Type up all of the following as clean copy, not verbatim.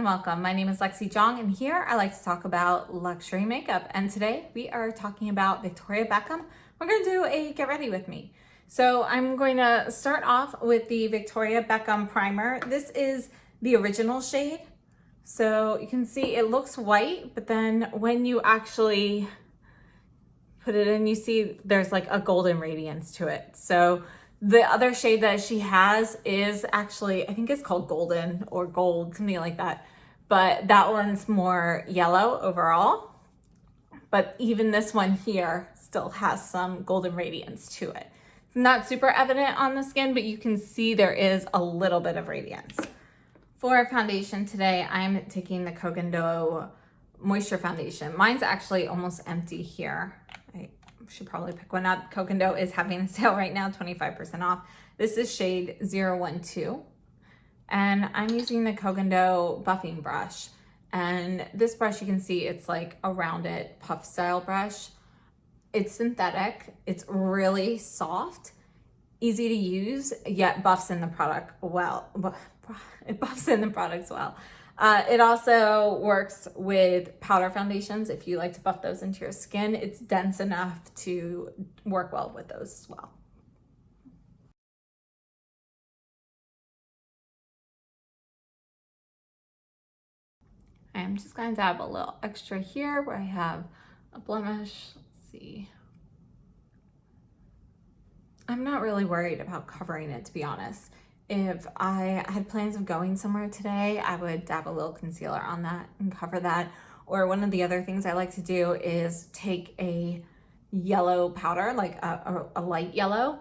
welcome. My name is Lexi Jong, and here I like to talk about luxury makeup. And today we are talking about Victoria Beckham. We're going to do a get ready with me. So I'm going to start off with the Victoria Beckham primer. This is the original shade. So you can see it looks white, but then when you actually put it in, you see there's like a golden radiance to it. So the other shade that she has is actually, I think it's called Golden or Gold, something like that. But that one's more yellow overall. But even this one here still has some golden radiance to it. It's not super evident on the skin, but you can see there is a little bit of radiance. For foundation today, I'm taking the Koh Gen Do Moisture foundation. Mine's actually almost empty here. I should probably pick one up. Koh Gen Do is having a sale right now, 25% off. This is shade 012. And I'm using the Koh Gen Do buffing brush. And this brush, you can see it's like a rounded puff style brush. It's synthetic. It's really soft, easy to use, yet buffs in the product well. It buffs in the products well. It also works with powder foundations. If you like to buff those into your skin, it's dense enough to work well with those as well. I'm just going to dab a little extra here where I have a blemish. Let's see. I'm not really worried about covering it, to be honest. If I had plans of going somewhere today, I would dab a little concealer on that and cover that. Or one of the other things I like to do is take a yellow powder, like a light yellow,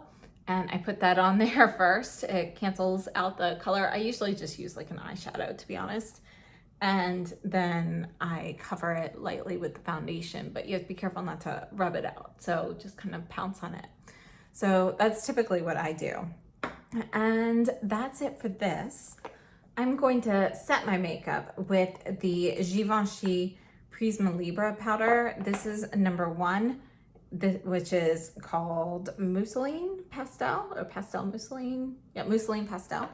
and I put that on there first. It cancels out the color. I usually just use like an eyeshadow, to be honest. And then I cover it lightly with the foundation, but you have to be careful not to rub it out. So just kind of pounce on it. So that's typically what I do. And that's it for this. I'm going to set my makeup with the Givenchy Prisma Libre powder. This is number 1, which is called Mousseline Pastel or Pastel Mousseline. Yeah, Mousseline Pastel.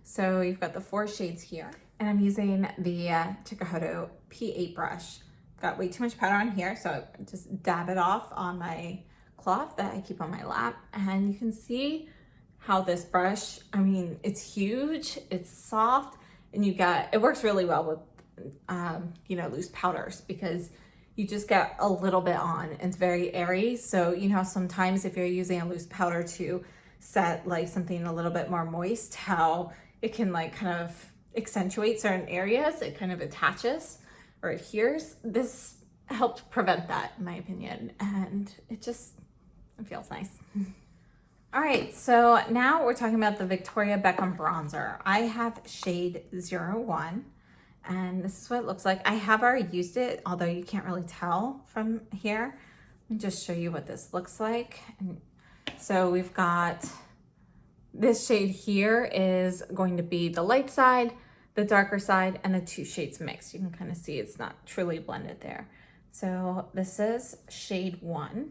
So you've got the 4 shades here. And I'm using the Chantecaille P8 brush. Got way too much powder on here, so I just dab it off on my cloth that I keep on my lap. And you can see how this brush, I mean, it's huge, it's soft, and it works really well with, loose powders because you just get a little bit on. It's very airy. So, sometimes if you're using a loose powder to set like something a little bit more moist, how it can like kind of accentuate certain areas, it kind of attaches or adheres. This helped prevent that, in my opinion, and it feels nice. All right, so now we're talking about the Victoria Beckham bronzer. I have shade 01, and this is what it looks like. I have already used it, although you can't really tell from here. Let me just show you what this looks like. And so we've got this shade here is going to be the light side, the darker side, and the 2 shades mixed. You can kind of see it's not truly blended there. So this is shade 1.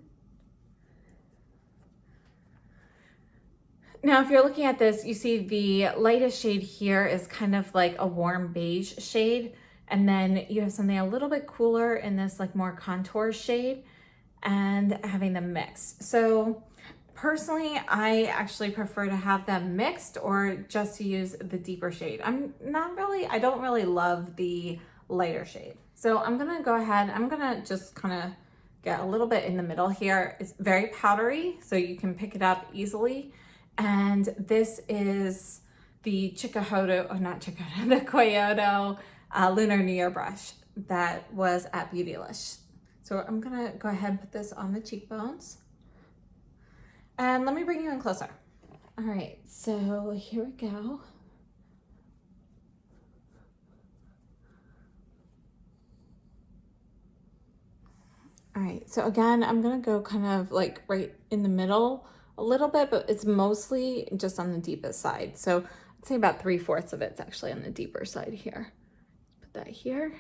Now, if you're looking at this, you see the lightest shade here is kind of like a warm beige shade. And then you have something a little bit cooler in this like more contour shade and having them mixed. So personally, I actually prefer to have them mixed or just to use the deeper shade. I don't really love the lighter shade. So I'm gonna go ahead, I'm gonna just kind of get a little bit in the middle here. It's very powdery, so you can pick it up easily. And this is the the Kyoto Lunar New Year brush that was at Beautylish. So I'm gonna go ahead and put this on the cheekbones. And let me bring you in closer. All right, so here we go. All right, so again, I'm gonna go kind of like right in the middle a little bit, but it's mostly just on the deepest side. So I'd say about 3/4 of it's actually on the deeper side here. Put that here.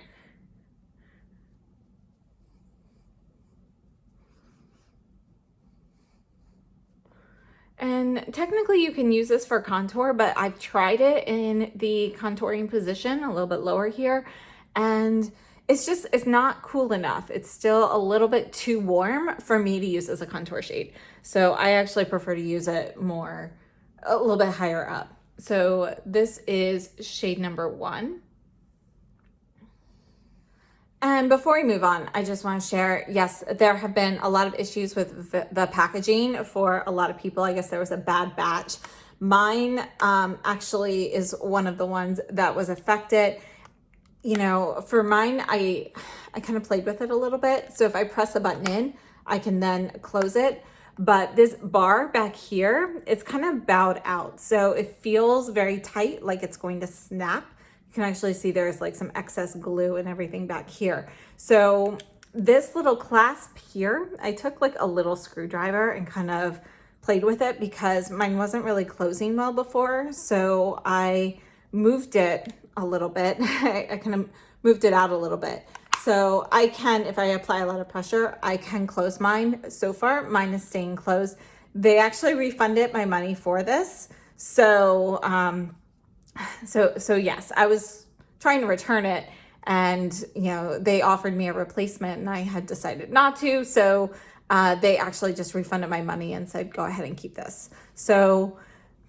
And technically you can use this for contour, but I've tried it in the contouring position a little bit lower here, and it's not cool enough. It's still a little bit too warm for me to use as a contour shade. So I actually prefer to use it more, a little bit higher up. So this is shade number 1. And before we move on, I just want to share, yes, there have been a lot of issues with the packaging for a lot of people. I guess there was a bad batch. Mine actually is one of the ones that was affected. You know, for mine, I kind of played with it a little bit. So if I press a button in, I can then close it. But this bar back here, it's kind of bowed out. So it feels very tight, like it's going to snap. You can actually see there's like some excess glue and everything back here. So this little clasp here, I took like a little screwdriver and kind of played with it because mine wasn't really closing well before. So I moved it a little bit. I kind of moved it out a little bit. So I can, if I apply a lot of pressure, I can close mine. So far, mine is staying closed. They actually refunded my money for this. So, so yes, I was trying to return it, and you know, they offered me a replacement and I had decided not to. So they actually just refunded my money and said, go ahead and keep this. So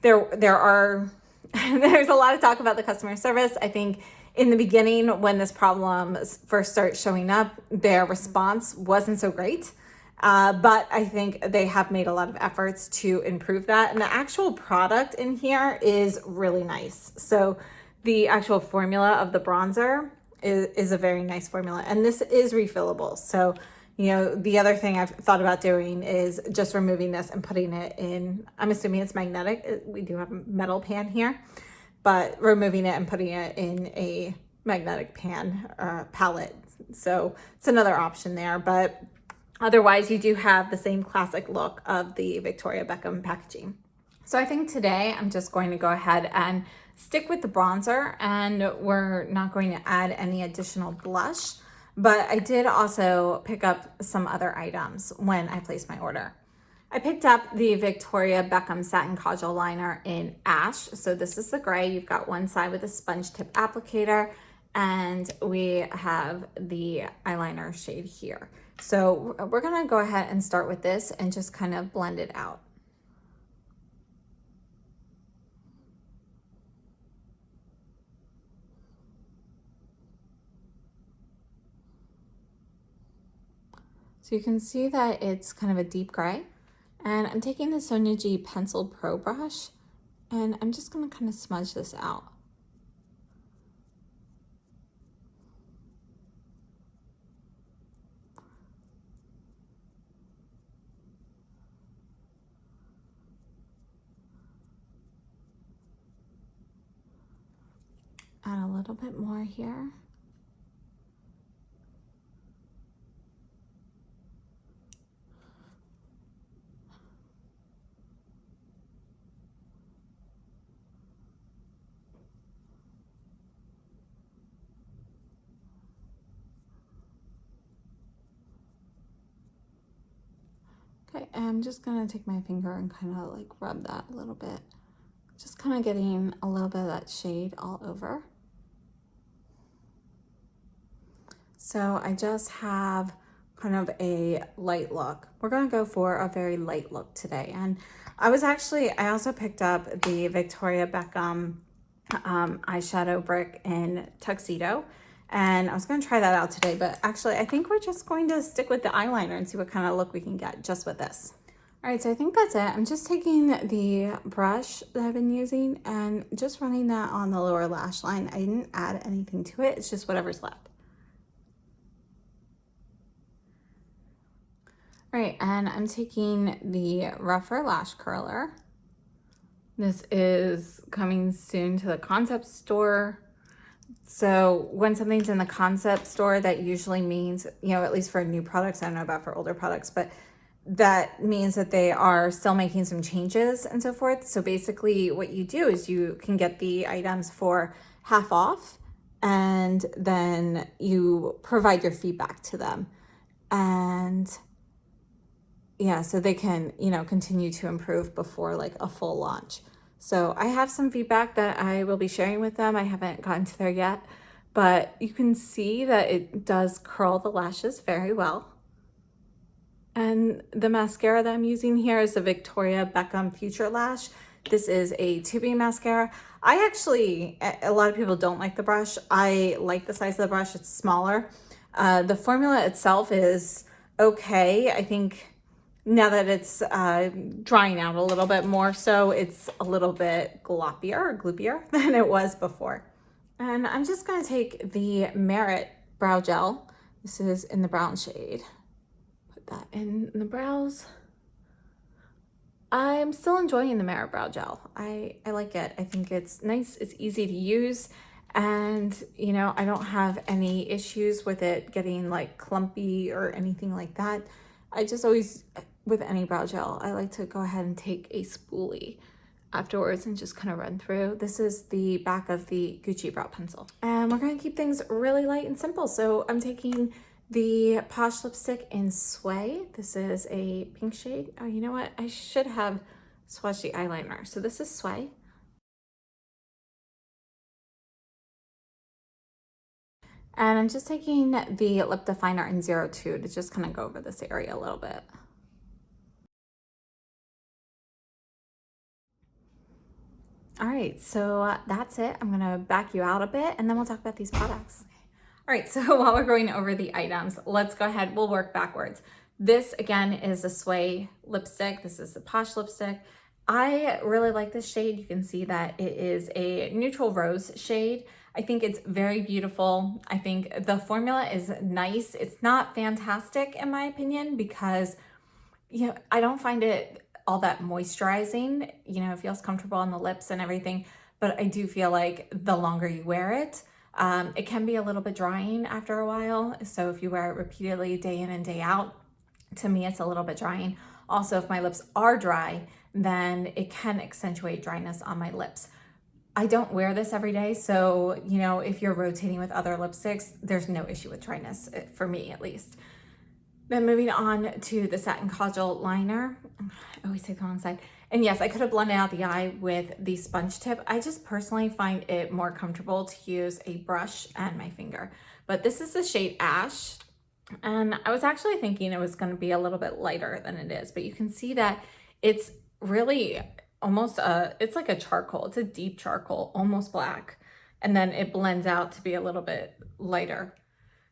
there are, there's a lot of talk about the customer service. I think in the beginning, when this problem first started showing up, their response wasn't so great. But I think they have made a lot of efforts to improve that. And the actual product in here is really nice. So the actual formula of the bronzer is a very nice formula. And this is refillable. So, you know, the other thing I've thought about doing is just removing this and putting it in, I'm assuming it's magnetic. We do have a metal pan here, but removing it and putting it in a magnetic pan palette. So it's another option there, but otherwise you do have the same classic look of the Victoria Beckham packaging. So I think today I'm just going to go ahead and stick with the bronzer, and we're not going to add any additional blush, but I did also pick up some other items when I placed my order. I picked up the Victoria Beckham Satin Kaujal Liner in Ash. So this is the gray. You've got one side with a sponge tip applicator, and we have the eyeliner shade here. So we're gonna go ahead and start with this and just kind of blend it out. So you can see that it's kind of a deep gray. And I'm taking the Sonia G Pencil Pro brush, and I'm just gonna kind of smudge this out. Add a little bit more here. Okay, I'm just gonna take my finger and kind of like rub that a little bit. Just kind of getting a little bit of that shade all over. So I just have kind of a light look. We're gonna go for a very light look today. And I also picked up the Victoria Beckham eyeshadow brick in Tuxedo. And I was gonna try that out today, but actually I think we're just going to stick with the eyeliner and see what kind of look we can get just with this. All right, so I think that's it. I'm just taking the brush that I've been using and just running that on the lower lash line. I didn't add anything to it. It's just whatever's left. All right, and I'm taking the rougher lash curler. This is coming soon to the concept store. So when something's in the concept store, that usually means, you know, at least for new products, I don't know about for older products, but that means that they are still making some changes and so forth. So basically what you do is you can get the items for half off, and then you provide your feedback to them. And yeah, so they can, you know, continue to improve before like a full launch. So I have some feedback that I will be sharing with them. I haven't gotten to there yet, but you can see that it does curl the lashes very well. And the mascara that I'm using here is the Victoria Beckham Future Lash. This is a tubing mascara. I actually, a lot of people don't like the brush. I like the size of the brush, it's smaller. The formula itself is okay. I think now that it's drying out a little bit more, so it's a little bit gloppier or gloopier than it was before. And I'm just gonna take the Merit Brow Gel. This is in the brown shade. Put that in the brows. I'm still enjoying the Merit Brow Gel. I like it. I think it's nice, it's easy to use, and you know, I don't have any issues with it getting like clumpy or anything like that. I just always, with any brow gel, I like to go ahead and take a spoolie afterwards and just kind of run through. This is the back of the Gucci brow pencil. And we're gonna keep things really light and simple. So I'm taking the Posh lipstick in Sway. This is a pink shade. Oh, you know what? I should have swatched the eyeliner. So this is Sway. And I'm just taking the lip definer in 02 to just kind of go over this area a little bit. All right, so that's it. I'm gonna back you out a bit and then we'll talk about these products. All right, so while we're going over the items, let's go ahead, we'll work backwards. This again is a Sway lipstick. This is the Posh lipstick. I really like this shade. You can see that it is a neutral rose shade. I think it's very beautiful. I think the formula is nice. It's not fantastic in my opinion because, you know, I don't find it all that moisturizing. You know, it feels comfortable on the lips and everything, but I do feel like the longer you wear it, it can be a little bit drying after a while. So if you wear it repeatedly day in and day out, to me, it's a little bit drying. Also, if my lips are dry, then it can accentuate dryness on my lips. I don't wear this every day, so, you know, if you're rotating with other lipsticks, there's no issue with dryness, for me at least. Then moving on to the Satin Kajal liner. I always take the wrong side. And yes, I could have blended out the eye with the sponge tip. I just personally find it more comfortable to use a brush and my finger. But this is the shade Ash. And I was actually thinking it was going to be a little bit lighter than it is. But you can see that it's really almost it's like a charcoal. It's a deep charcoal, almost black. And then it blends out to be a little bit lighter.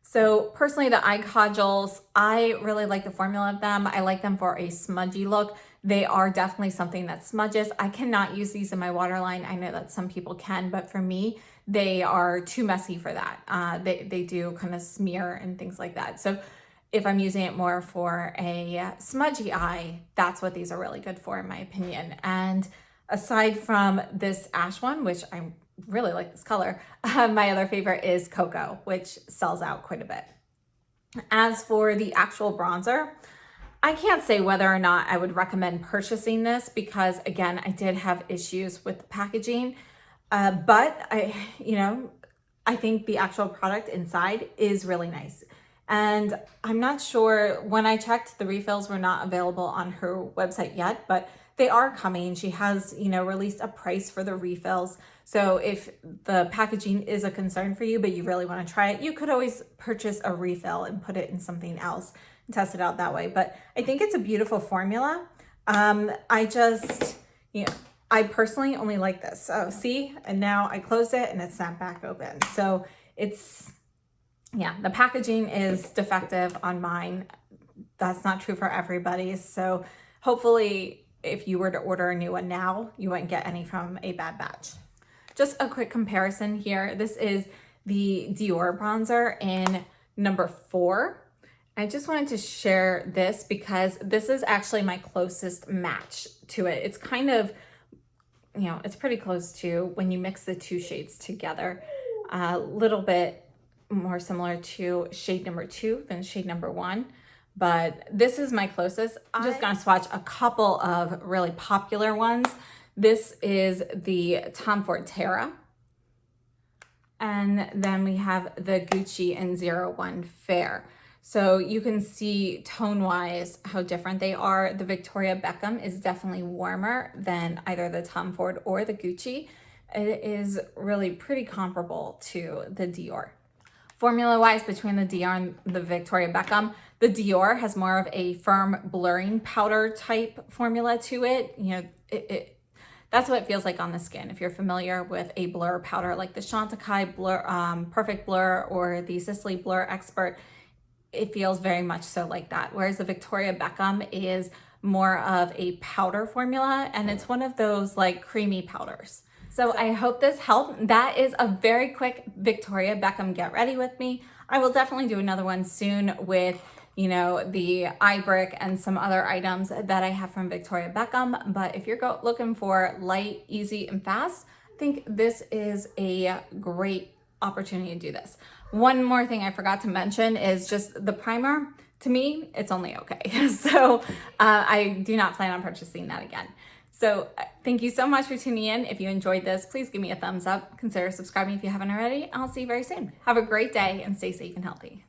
So personally, the eye kajuls, I really like the formula of them. I like them for a smudgy look. They are definitely something that smudges. I cannot use these in my waterline. I know that some people can, but for me, they are too messy for that. They do kind of smear and things like that. So if I'm using it more for a smudgy eye, that's what these are really good for in my opinion. And aside from this ash one, which I'm really like this color. My other favorite is Cocoa, which sells out quite a bit. As for the actual bronzer, I can't say whether or not I would recommend purchasing this because again, I did have issues with the packaging, but I think the actual product inside is really nice. And I'm not sure, when I checked, the refills were not available on her website yet, but they are coming. She has, released a price for the refills. So if the packaging is a concern for you, but you really want to try it, you could always purchase a refill and put it in something else and test it out that way. But I think it's a beautiful formula. I personally only like this. So see, and now I closed it and it's snapped back open. So the packaging is defective on mine. That's not true for everybody. So hopefully if you were to order a new one now, you wouldn't get any from a bad batch. Just a quick comparison here. This is the Dior bronzer in number 4. I just wanted to share this because this is actually my closest match to it. It's kind of, it's pretty close to when you mix the two shades together. A little bit more similar to shade number 2 than shade number 1. But this is my closest. I'm just gonna swatch a couple of really popular ones. This is the Tom Ford Terra. And then we have the Gucci in 01 Fair. So you can see tone-wise how different they are. The Victoria Beckham is definitely warmer than either the Tom Ford or the Gucci. It is really pretty comparable to the Dior. Formula-wise, between the Dior and the Victoria Beckham, the Dior has more of a firm blurring powder type formula to it. You know, that's what it feels like on the skin. If you're familiar with a blur powder like the Chantecaille Blur, Perfect Blur, or the Sicily Blur Expert, it feels very much so like that. Whereas the Victoria Beckham is more of a powder formula, and it's one of those like creamy powders. So I hope this helped. That is a very quick Victoria Beckham get ready with me. I will definitely do another one soon with, you know, the eye brick and some other items that I have from Victoria Beckham. But if you're looking for light, easy, and fast, I think this is a great opportunity to do this. One more thing I forgot to mention is just the primer. To me, it's only okay. So I do not plan on purchasing that again. So thank you so much for tuning in. If you enjoyed this, please give me a thumbs up. Consider subscribing if you haven't already. I'll see you very soon. Have a great day and stay safe and healthy.